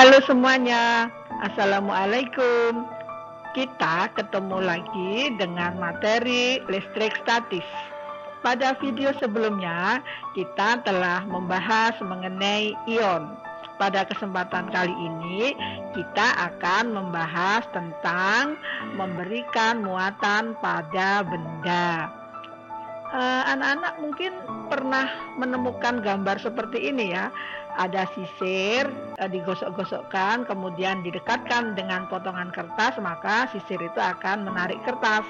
Halo semuanya, Assalamualaikum. Kita ketemu lagi dengan materi listrik statis. Pada video sebelumnya, kita telah membahas mengenai ion. Pada kesempatan kali ini, kita akan membahas tentang memberikan muatan pada benda. Anak-anak mungkin pernah menemukan gambar seperti ini ya. Ada sisir digosok-gosokkan, kemudian didekatkan dengan potongan kertas, maka sisir itu akan menarik kertas.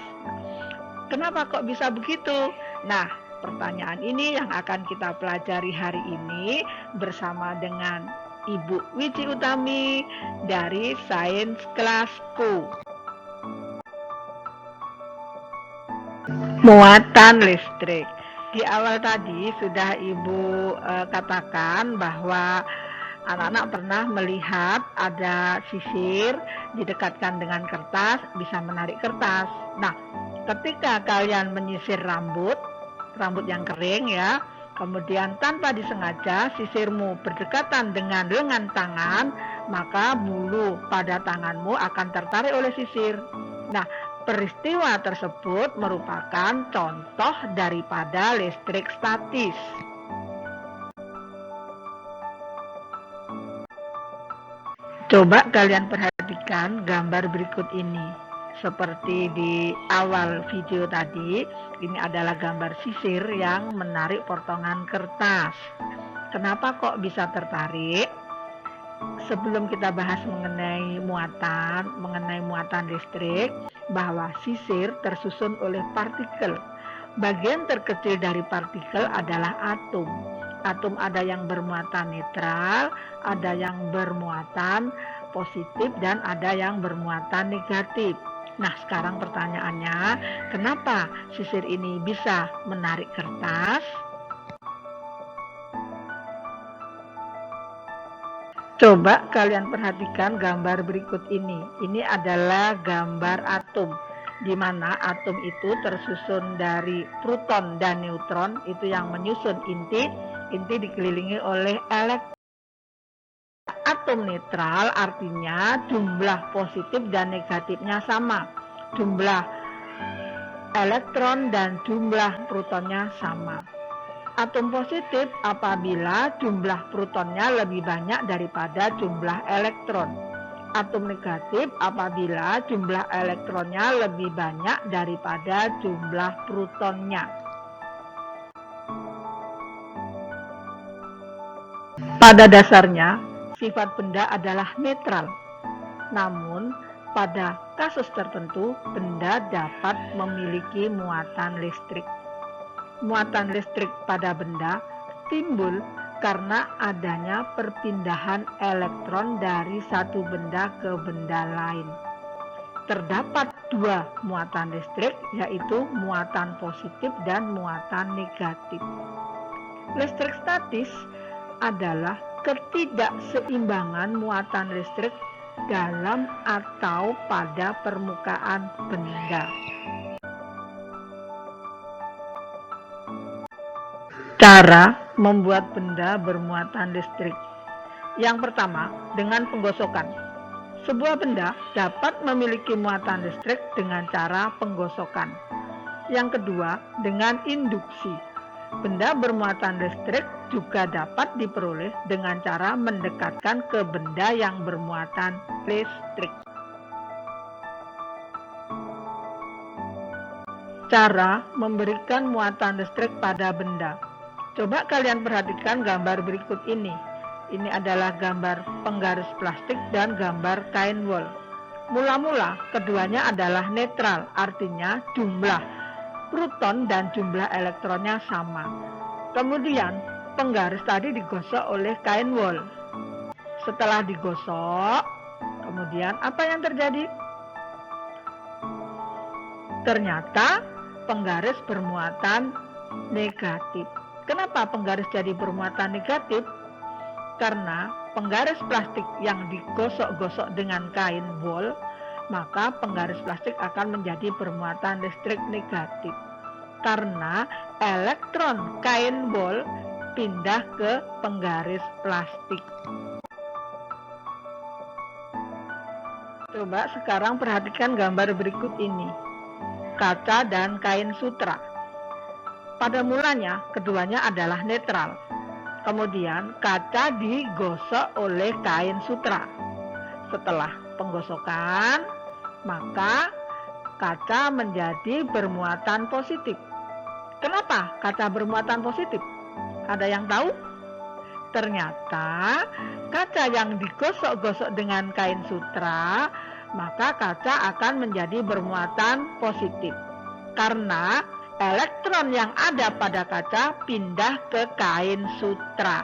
Kenapa kok bisa begitu? Nah, pertanyaan ini yang akan kita pelajari hari ini bersama dengan Ibu Wiji Utami dari Sains Kelasku. Muatan listrik. Di awal tadi sudah Ibu katakan bahwa anak-anak pernah melihat ada sisir didekatkan dengan kertas, bisa menarik kertas. Nah, ketika kalian menyisir rambut yang kering ya, kemudian tanpa disengaja sisirmu berdekatan dengan lengan tangan, maka bulu pada tanganmu akan tertarik oleh sisir. Nah, peristiwa tersebut merupakan contoh daripada listrik statis. Coba kalian perhatikan gambar berikut ini. Seperti di awal video tadi, ini adalah gambar sisir yang menarik potongan kertas. Kenapa kok bisa tertarik? Sebelum kita bahas mengenai muatan listrik, bahwa sisir tersusun oleh partikel. Bagian terkecil dari partikel adalah atom. Atom ada yang bermuatan netral, ada yang bermuatan positif, dan ada yang bermuatan negatif. Nah, sekarang pertanyaannya, kenapa sisir ini bisa menarik kertas? Coba kalian perhatikan gambar berikut ini. Ini adalah gambar atom, di mana atom itu tersusun dari proton dan neutron, itu yang menyusun inti. Inti dikelilingi oleh elektron. Atom netral artinya jumlah positif dan negatifnya sama. Jumlah elektron dan jumlah protonnya sama. Atom positif apabila jumlah protonnya lebih banyak daripada jumlah elektron. Atom negatif apabila jumlah elektronnya lebih banyak daripada jumlah protonnya. Pada dasarnya, sifat benda adalah netral. Namun, pada kasus tertentu, benda dapat memiliki muatan listrik. Muatan listrik pada benda timbul karena adanya perpindahan elektron dari satu benda ke benda lain. Terdapat dua muatan listrik, yaitu muatan positif dan muatan negatif. Listrik statis adalah ketidakseimbangan muatan listrik dalam atau pada permukaan benda. Cara membuat benda bermuatan listrik. Yang pertama, dengan penggosokan. Sebuah benda dapat memiliki muatan listrik dengan cara penggosokan. Yang kedua, dengan induksi. Benda bermuatan listrik juga dapat diperoleh dengan cara mendekatkan ke benda yang bermuatan listrik. Cara memberikan muatan listrik pada benda. Coba kalian perhatikan gambar berikut ini. Ini adalah gambar penggaris plastik dan gambar kain wol. Mula-mula keduanya adalah netral, artinya jumlah proton dan jumlah elektronnya sama. Kemudian penggaris tadi digosok oleh kain wol. Setelah digosok, kemudian apa yang terjadi? Ternyata penggaris bermuatan negatif. Kenapa penggaris jadi bermuatan negatif? Karena penggaris plastik yang digosok-gosok dengan kain wol, maka penggaris plastik akan menjadi bermuatan listrik negatif. Karena elektron kain wol pindah ke penggaris plastik. Coba sekarang perhatikan gambar berikut ini. Kaca dan kain sutra. Pada mulanya, keduanya adalah netral. Kemudian, kaca digosok oleh kain sutra. Setelah penggosokan, maka kaca menjadi bermuatan positif. Kenapa kaca bermuatan positif? Ada yang tahu? Ternyata kaca yang digosok-gosok dengan kain sutra, maka kaca akan menjadi bermuatan positif. Karena elektron yang ada pada kaca pindah ke kain sutra.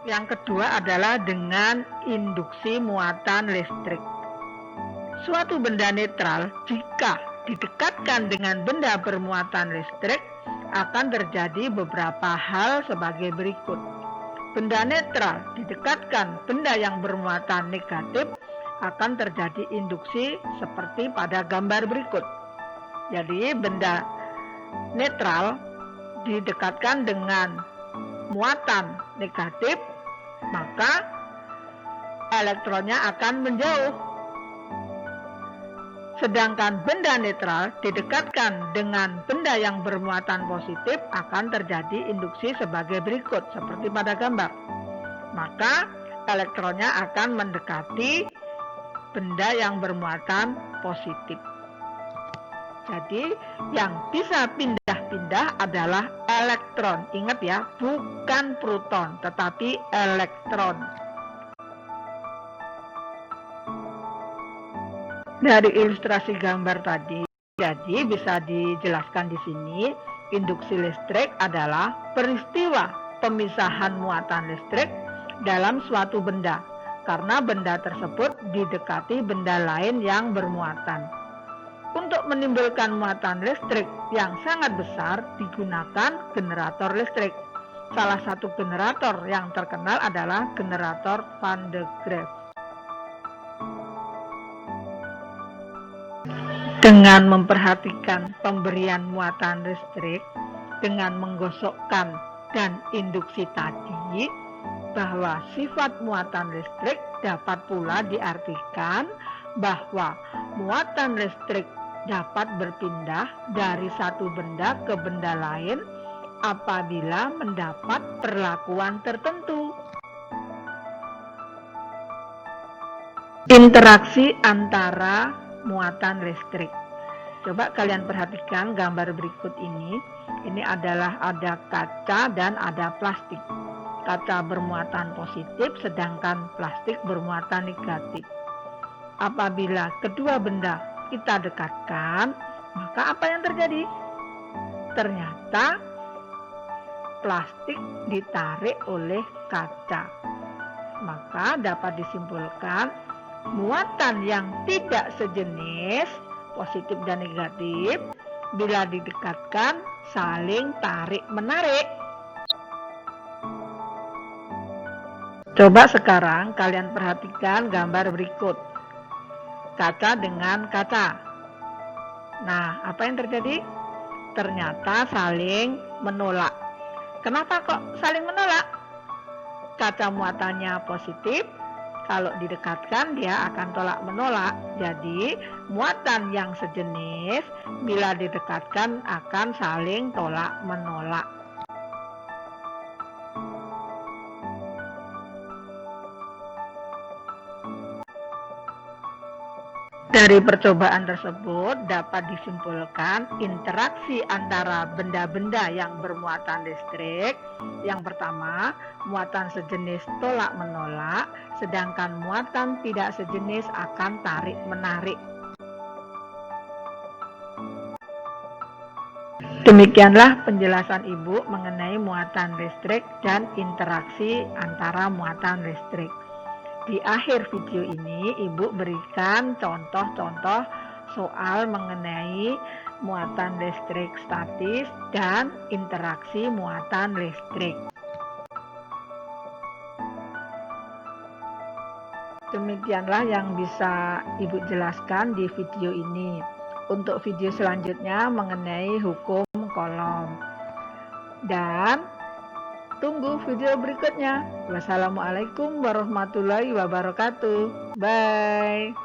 Yang kedua adalah dengan induksi muatan listrik. Suatu benda netral jika didekatkan dengan benda bermuatan listrik akan terjadi beberapa hal sebagai berikut. Benda netral didekatkan benda yang bermuatan negatif akan terjadi induksi seperti pada gambar berikut. Jadi benda netral didekatkan dengan muatan negatif, maka elektronnya akan menjauh. Sedangkan benda netral didekatkan dengan benda yang bermuatan positif akan terjadi induksi sebagai berikut seperti pada gambar. Maka elektronnya akan mendekati benda yang bermuatan positif. Jadi yang bisa pindah-pindah adalah elektron. Ingat ya, bukan proton tetapi elektron. Dari ilustrasi gambar tadi, jadi bisa dijelaskan di sini, induksi listrik adalah peristiwa pemisahan muatan listrik dalam suatu benda, karena benda tersebut didekati benda lain yang bermuatan. Untuk menimbulkan muatan listrik yang sangat besar digunakan generator listrik. Salah satu generator yang terkenal adalah generator Van de Graaff. Dengan memperhatikan pemberian muatan listrik, dengan menggosokkan dan induksi tadi, bahwa sifat muatan listrik dapat pula diartikan bahwa muatan listrik dapat berpindah dari satu benda ke benda lain apabila mendapat perlakuan tertentu. Interaksi antara muatan listrik. Coba kalian perhatikan gambar berikut ini. Ini adalah ada kaca dan ada plastik. Kaca bermuatan positif sedangkan plastik bermuatan negatif. Apabila kedua benda kita dekatkan, maka apa yang terjadi? Ternyata plastik ditarik oleh kaca. Maka dapat disimpulkan muatan yang tidak sejenis, positif dan negatif, bila didekatkan saling tarik-menarik. Coba sekarang kalian perhatikan gambar berikut. Kaca dengan kaca. Nah, apa yang terjadi? Ternyata saling menolak. Kenapa kok saling menolak? Kaca muatannya positif, kalau didekatkan dia akan tolak menolak. Jadi muatan yang sejenis bila didekatkan akan saling tolak menolak. Dari percobaan tersebut dapat disimpulkan interaksi antara benda-benda yang bermuatan listrik. Yang pertama, muatan sejenis tolak-menolak, sedangkan muatan tidak sejenis akan tarik-menarik. Demikianlah penjelasan Ibu mengenai muatan listrik dan interaksi antara muatan listrik. Di akhir video ini, Ibu berikan contoh-contoh soal mengenai muatan listrik statis dan interaksi muatan listrik. Demikianlah yang bisa Ibu jelaskan di video ini. Untuk video selanjutnya mengenai hukum Coulomb. dan tunggu video berikutnya. Wassalamualaikum warahmatullahi wabarakatuh. Bye.